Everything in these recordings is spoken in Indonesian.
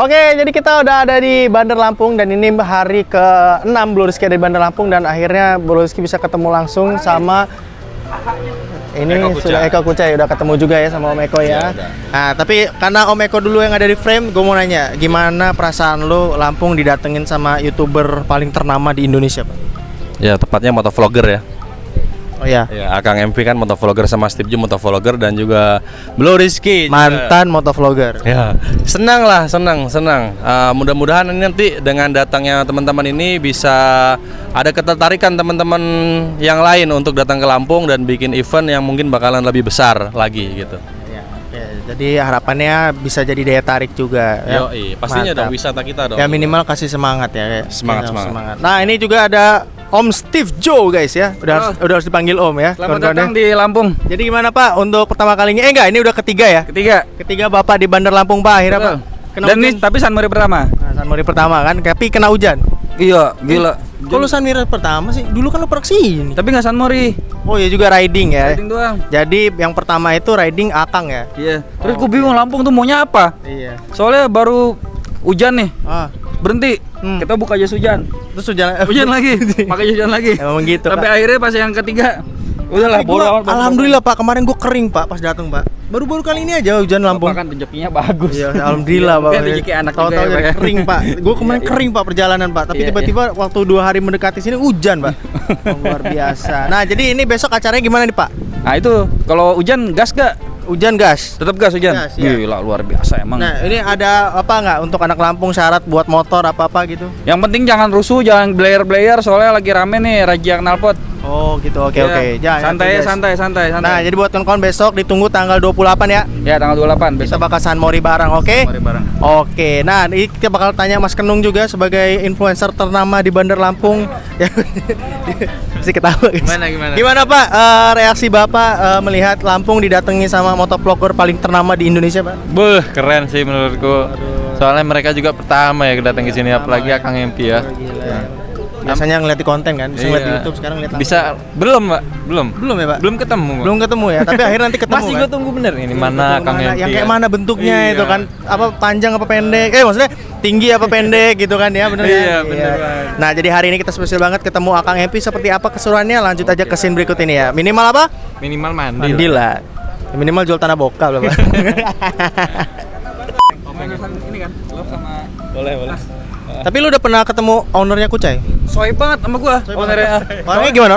Oke, jadi kita udah ada di Bandar Lampung dan ini hari ke-6 Bro Rizky ada di Bandar Lampung dan akhirnya Bro Rizky bisa ketemu langsung sama ini sudah Eko Kucai, udah ketemu juga ya sama Om Eko ya. Nah, tapi karena Om Eko dulu yang ada di frame, gue mau nanya, gimana perasaan lo Lampung didatengin sama YouTuber paling ternama di Indonesia, Pak? Ya, tepatnya motovlogger ya. Oh ya. Ya, Akang MP kan motovlogger sama Steve Ju motovlogger dan juga Bro Rizky mantan motovlogger. Ya, senang lah, senang. Mudah-mudahan ini nanti dengan datangnya teman-teman ini bisa ada ketertarikan teman-teman yang lain untuk datang ke Lampung dan bikin event yang mungkin bakalan lebih besar lagi gitu. Ya, jadi harapannya bisa jadi daya tarik juga. Yoi, pastinya dong wisata kita dong. Ya minimal kasih semangat ya. Semangat. Nah, ini juga ada Om Steve Joe guys ya. Udah harus dipanggil Om ya. Selamat datang di Lampung. Jadi gimana Pak untuk pertama kalinya? Ini udah ketiga ya? Ketiga Bapak di Bandar Lampung Pak akhirnya Pak. Dan ini tapi San Mori pertama. Nah, San Mori pertama kan, tapi kena hujan. Iya, gila. Kalau San Mori pertama sih, dulu kan lu pernah kesini. Tapi nggak San Mori. Oh iya juga riding ya. Riding doang. Jadi yang pertama itu riding Akang ya. Iya. Terus gue bingung Lampung tuh maunya apa? Iya. Soalnya baru hujan nih. Berhenti. Kita buka jas hujan. Terus hujan lagi. Pakai jas hujan lagi. Emang gitu. Sampai akhirnya pas yang ketiga udahlah alhamdulillah Pak, kemarin gue kering Pak pas datang Pak. Baru-baru kali ini aja hujan Lampung. Bapak kan rezekinya bagus. Iya, alhamdulillah Pak. Kan rezeki anak juga tahu-tahu ya, Pak, ya. kering Pak. Gue kemarin kering Pak perjalanan Pak, tapi tiba-tiba waktu 2 hari mendekati sini hujan Pak. Luar biasa. Nah, jadi ini besok acaranya gimana nih Pak? Nah itu kalau hujan gas gak? Hujan gas. Tetap gas hujan. Gas, ya. Gila luar biasa emang. Nah, ini ada apa nggak untuk anak Lampung syarat buat motor apa-apa gitu? Yang penting jangan rusuh, jangan blayer soalnya lagi rame nih Raja Knalpot. Oh gitu, oke. Santai. Nah, jadi buat kawan-kawan besok ditunggu tanggal 28 ya. Ya, tanggal 28 Kita besok. bakal San Mori bareng, oke? Mari bareng. Oke, nah ini kita bakal tanya Mas Kenung juga sebagai influencer ternama di Bandar Lampung. Mesti ketawa guys. Gimana Pak reaksi Bapak melihat Lampung didatangi sama motovlogger paling ternama di Indonesia Pak? Beuh, keren sih menurutku. Soalnya mereka juga pertama ya datang ke sini, apalagi Akang MP ya. Biasanya ngeliat di konten kan, bisa ngeliat di YouTube, sekarang ngeliat langsung. Bisa belum, Pak? Belum ya Pak? Belum ketemu, Pak. Belum ketemu ya, tapi akhirnya nanti ketemu. Masih kan? gue tunggu bener ini mana Akang MP. Yang kayak mana bentuknya Iya. itu kan, apa panjang apa pendek? Maksudnya tinggi apa pendek gitu kan ya, bener Iya, ya? bener banget. Nah, jadi hari ini kita spesial banget ketemu Akang MP. Seperti apa keseruannya? Lanjut aja ke scene berikut ini ya. Minimal apa? Minimal mandi. Mandi lah. Minimal jual tanah bokal lah Pak. Ini kan, love sama Boleh. Tapi lu udah pernah ketemu ownernya Kucai? soy banget sama gua. Ownernya. Orangnya gimana?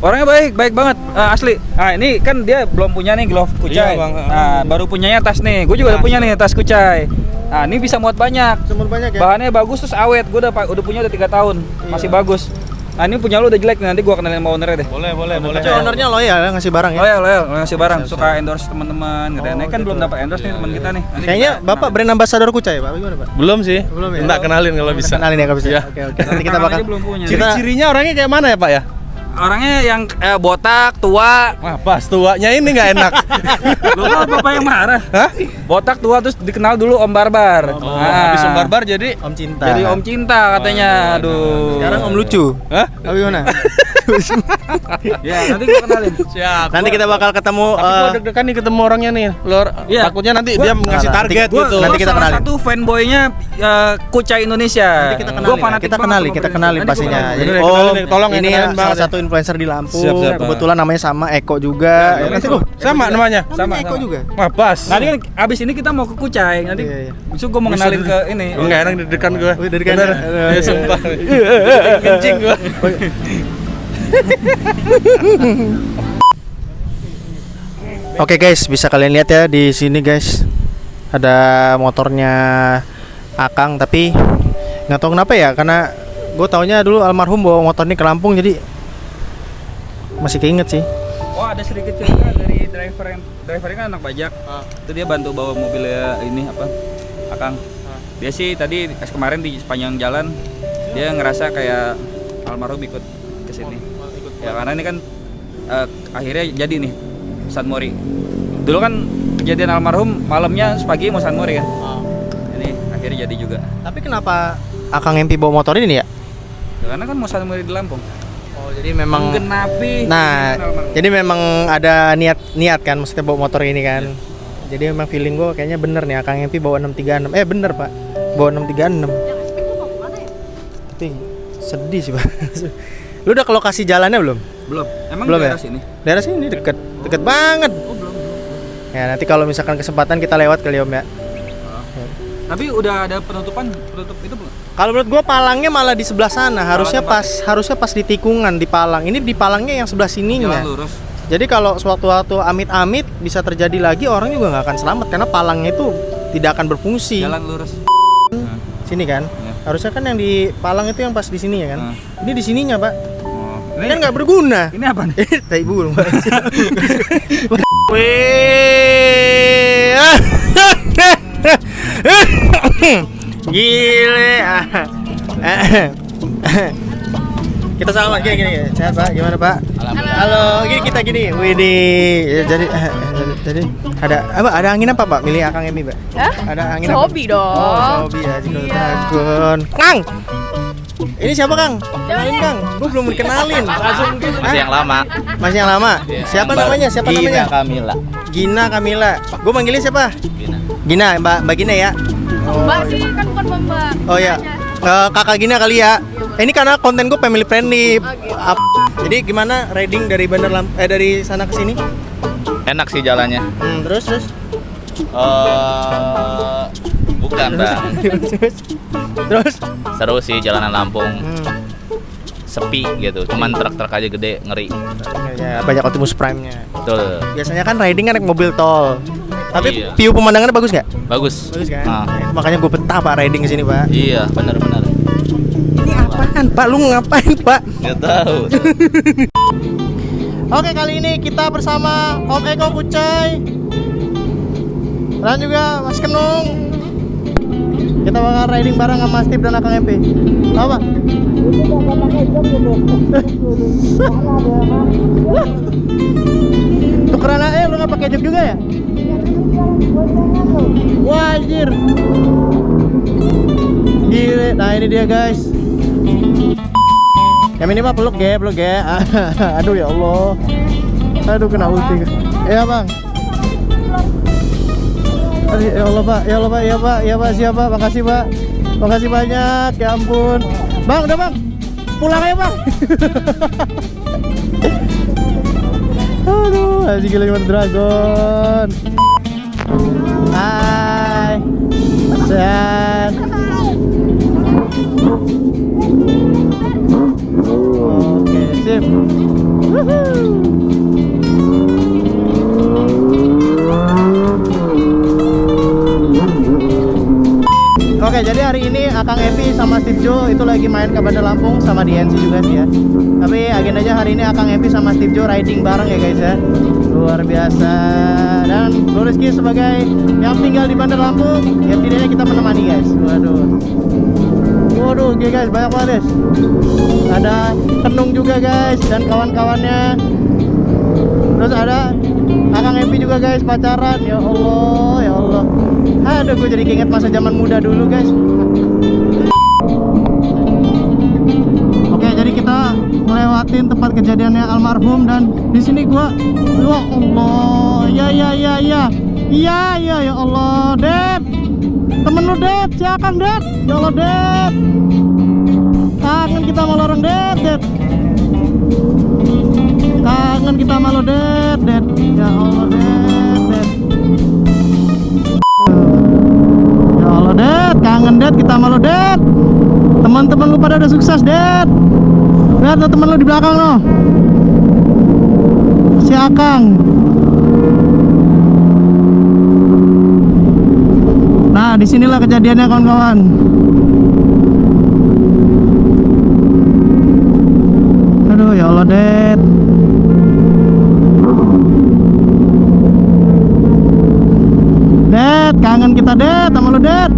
Orangnya baik banget, asli. Nah ini kan dia belum punya nih glove Kucai. Iya, Bang. Nah baru punyanya tas nih. Gue juga udah punya nih tas Kucai. Nah ini bisa muat banyak. Semua banyak ya? Bahannya bagus terus awet. Gue udah punya udah 3 tahun, masih bagus. Nah ini punya lu udah jelek nih, nanti gua kenalin sama ownernya deh. Boleh. Kucai ownernya loyal ya ngasih barang ya? Loyal ngasih barang, suka endorse teman-teman. Katanya kan belum dapat endorse nih teman kita nih. Nanti Kayaknya kita Bapak brand ambassador Kucai Pak, gimana Pak? Belum sih. Belum ya? Enggak kenalin kalau bisa. Kenalin ya kalau bisa. Iya. Oke. Nanti kita bakal. Aja belum punya. Ciri-cirinya orangnya kayak mana ya, Pak ya? Orangnya yang botak, tua. Wah, pas tuanya ini nggak enak. Lu kan bapak yang marah. Hah? Botak tua terus dikenal dulu Om Barbar. Habis Om Barbar jadi Om Cinta. Jadi Om Cinta katanya. Aduh. Sekarang Om Lucu. Hah? Apa gimana? Ya, nanti gua kenalin. Siap. Nanti kita bakal ketemu. Tapi gua deg-degan nih ketemu orangnya nih. Lur, Iya. takutnya nanti Gua- dia ngasih Nah, target gua- gitu. nanti kita salah kenalin. satu fanboynya Kucai Indonesia. Nanti kita Gua kenalin. fanatik Kita banget kenalin, sama kita Kucai. kenalin Nanti gua pastinya. kenalin. Jadi, Bener, kenalin, tolong ya, ini kenalin, Bang. salah satu influencer di Lampung. Siap, Bang. Kebetulan namanya sama Eko juga. Ya, Nanti Eko. Sama namanya. sama Eko juga. Wah, pas. Nanti kan abis ini kita mau ke Kucai. Nanti Iya. besok gua mau kenalin ke ini. Enggak enak deg-degan gua. Oh, deg-degan. Bener. Ya, sumpah. Kencing gua. Oke guys, bisa kalian lihat ya di sini guys. Ada motornya Akang, tapi nggak tahu kenapa ya, karena gue taunya dulu almarhum bawa motor ini ke Lampung, jadi masih keinget sih. Oh ada sedikit cerita dari drivernya kan anak bajak. Itu dia bantu bawa mobilnya ini apa Akang. Dia sih tadi kemarin di sepanjang jalan dia ngerasa kayak almarhum ikut ke sini. Ya karena ini kan akhirnya jadi nih San Mori. Dulu kan kejadian almarhum malamnya pagi mau San Mori kan. Ini akhirnya jadi juga. Tapi kenapa Akang MP bawa motor ini ya? Ya, karena kan mau San Mori di Lampung. Oh, jadi memang Menggenapi. Nah, keinginan almarhum. jadi memang ada niat kan, maksudnya bawa motor ini kan. Jadi memang feeling gue kayaknya bener nih Akang MP bawa 636. Bener Pak. Bawa 636. Tapi sedih sih, Pak. Lu udah ke lokasi jalannya belum? Belum. Emang Belum daerah ya? sini? Daerah sini deket banget. Oh, belum. Ya nanti kalau misalkan kesempatan kita lewat kali Om ya. Tapi udah ada penutup itu belum? Kalau menurut gua palangnya malah di sebelah sana. Harusnya Palangnya pas di tikungan di palang. Ini di palangnya yang sebelah sininya. Jalan lurus. Jadi kalau suatu amit-amit bisa terjadi lagi, orang juga nggak akan selamat karena palangnya itu tidak akan berfungsi. Jalan lurus. Sini kan? Ya. Harusnya kan yang di palang itu yang pas di sini ya kan? Ini di sininya, Pak. Oh. Kan nggak berguna. Ini apa nih? Tai burung. Wih. Gile. Kita sama gini. Sehat, Pak? Gimana, Pak? Halo. Gini kita gini. Widih. Jadi ada angin apa, Pak? Milih Akang Emi, Pak? Hah? Ada angin apa? Sobi dong. Oh, Sobi ya, Jiko Dragon. Kang. Ini siapa, Kang? Kenalin, Kang. Gue belum dikenalin. Masih yang lama. Masih yang lama. Siapa namanya? Gina Kamila. Gina Kamila. Gue manggilnya siapa? Gina, Mbak Gina ya. Mbak sih kan bukan Mbak. Oh ya. Kakak Gina kali ya. Ini karena konten gue family friendly. Jadi gimana riding dari dari sana ke sini? Enak sih jalannya. Terus. Bukan bang. Terus. Seru sih jalanan Lampung. Sepi gitu. Cuman truk-truk aja gede ngeri. Ya, banyak Optimus Prime-nya. Betul. Biasanya kan riding kan naik mobil tol. Tapi Iya. view pemandangannya bagus nggak? Bagus. Bagus kan? Ah. Nah, makanya gue betah Pak riding ke sini, Pak. Iya benar-benar. Ini apaan, Pak? Lu ngapain, Pak? Gak tahu. Oke, kali ini kita bersama Om Eko Kucai dan juga Mas Kenung. Kita bakal riding bareng sama Steve dan Akang MP. Apa? Tukeran aja, lu nggak pakai jok juga ya? Wah, anjir. Gile. Nah, ini dia, guys. Yang ini mah peluk ya. Aduh ya Allah. Aduh kena ulti. Iya, Bang. Aduh, ya Allah, Pak. Iya, Pak. Siapa? Makasih, Pak. Makasih banyak. Ya ampun. Bang, udah, Bang. Pulang aja, Bang. Aduh, asik gila gimana Dragon. Hai. Sehat. Oke, sip. Oke, jadi hari ini Akang Epi sama Steve Jo itu lagi main ke Bandar Lampung sama DNC juga sih ya. Tapi agendanya hari ini Akang Epi sama Steve Jo riding bareng ya guys ya. Luar biasa. Dan Bro Rizky sebagai yang tinggal di Bandar Lampung, ya setidaknya kita menemani guys. Waduh, oke guys, banyak banget guys. Ada Kenung juga guys dan kawan-kawannya. Terus ada Akang Epi juga guys pacaran. Ya Allah, ya Allah. Aduh, gue jadi keinget masa zaman muda dulu guys. Oke, jadi kita ngelewatin tempat kejadiannya almarhum dan di sini gua, ya Allah, ya Allah, Dep, temen lu Dep, si Akang Dep, ya Allah Dep, kangen kita sama orang Dep, kangen kita sama lo Dep, ya Allah Dep. Ya Allah Det, kangen Det, kita sama lo Det. Teman-teman lu pada udah sukses Det. Lihat lo teman lu di belakang lo, si Akang. Nah disinilah kejadiannya kawan-kawan. Aduh ya Allah Det. Det, kangen kita Det, sama lu Det.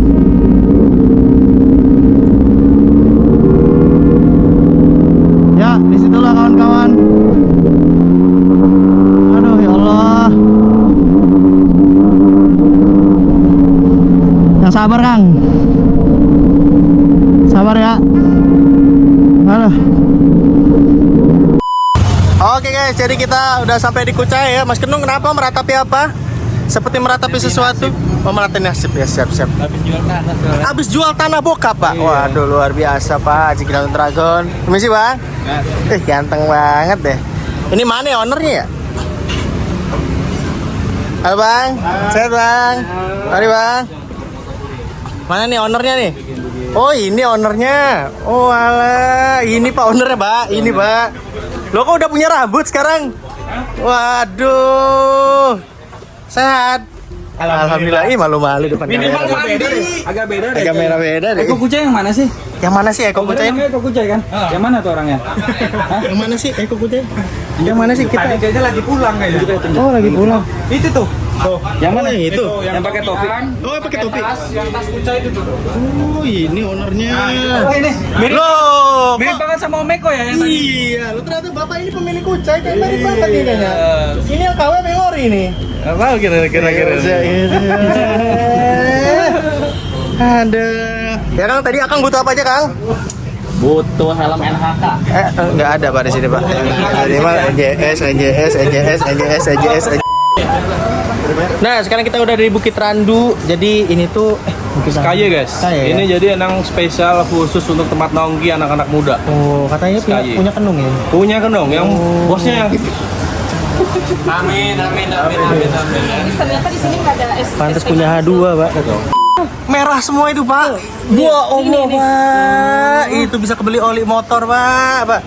Ya, disitulah kawan-kawan. Aduh ya Allah. Yang sabar Kang. Sabar ya. Aduh. Oke guys, jadi kita udah sampai di Kucai ya. Mas Kenung kenapa meratapi apa? seperti meratapi sesuatu. Oh, meratapi nasib ya, siap. Habis jual tanah bokap, Pak. Waduh, luar biasa, Pak. Haji Ground Dragon. Permisi, Bang. Ganteng banget deh. Ini mana ya ownernya ya? Halo, Bang. Sehat, Bang. Mari, Bang. Mana nih ownernya nih? Oh, ini ownernya. Oh, alah. Ini Pak ownernya, Pak. Ini, Pak. Lo kok udah punya rambut sekarang? Waduh. Sehat. Alhamdulillah. Ih, malu-malu depan kamera. Agak beda deh. Agak merah beda deh. Eko Kucai yang mana sih? Yang mana sih Eko Kucai? Eko Kucai kan? Yang mana tuh orangnya? Yang mana sih Eko Kucai? Yang mana sih kita? Kayaknya lagi pulang kayaknya. Oh, lagi pulang. Itu tuh. Yang mana itu? Yang pakai topi. Oh, pakai topi. Yang tas Kucai itu tuh. Oh, ini ownernya. Oh, ini. Mirip, Loh, mirip banget sama Om Eko ya yang tadi. iya, lu ternyata bapak ini pemilik Kucai, kayak mirip banget nih kayaknya. Ini yang KW memori nih. Apa kira-kira? Ada. Ya Kang, tadi Akang butuh apa aja Kang? Butuh helm NHK. Nggak ada Pak di sini Pak. Tadi mah NJS. Nah, sekarang kita udah di Bukit Randu. Jadi ini tuh Bukit Randu. Kaya guys. Kaya, Ini ya? jadi emang spesial khusus untuk tempat nongki anak-anak muda. Oh, katanya Sky. punya kenung ya. Punya kan dong, yang bosnya yang Amin. Ternyata di sini nggak ada Pantes punya H2, Pak. Merah semua itu, Pak. Ya Allah, Pak. Itu bisa kebeli oli motor, Pak.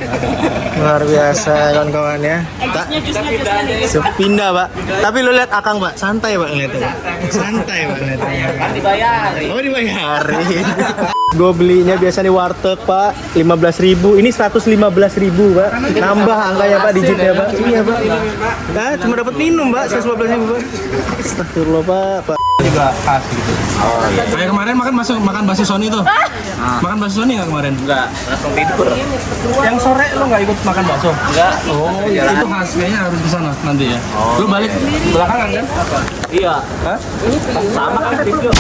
Luar biasa kawan-kawan ya. Sepindah, Pak. Tapi lu lihat Akang, Pak. Santai, Pak, ngeliatnya. Santai, Pak, ngeliatnya. Kan dibayarin. Oh, dibayarin. Gue belinya biasa di warteg, Pak, 15.000. Ini 115.000, Pak. Nambah angkanya, Pak, digitnya, Pak. Iya, Pak. Nah, cuma dapat minum, Pak, 115.000, Pak. Astagfirullah, Pak. juga khas gitu. Kayak kemarin makan bakso Sony tuh. Makan bakso Sony nggak kemarin? Enggak, langsung tidur. Yang sore lo nggak ikut makan bakso? Enggak. Oh, itu khas kayaknya harus ke sana nanti ya. Lu balik belakangan kan? Iya. Hah? Sama kan video.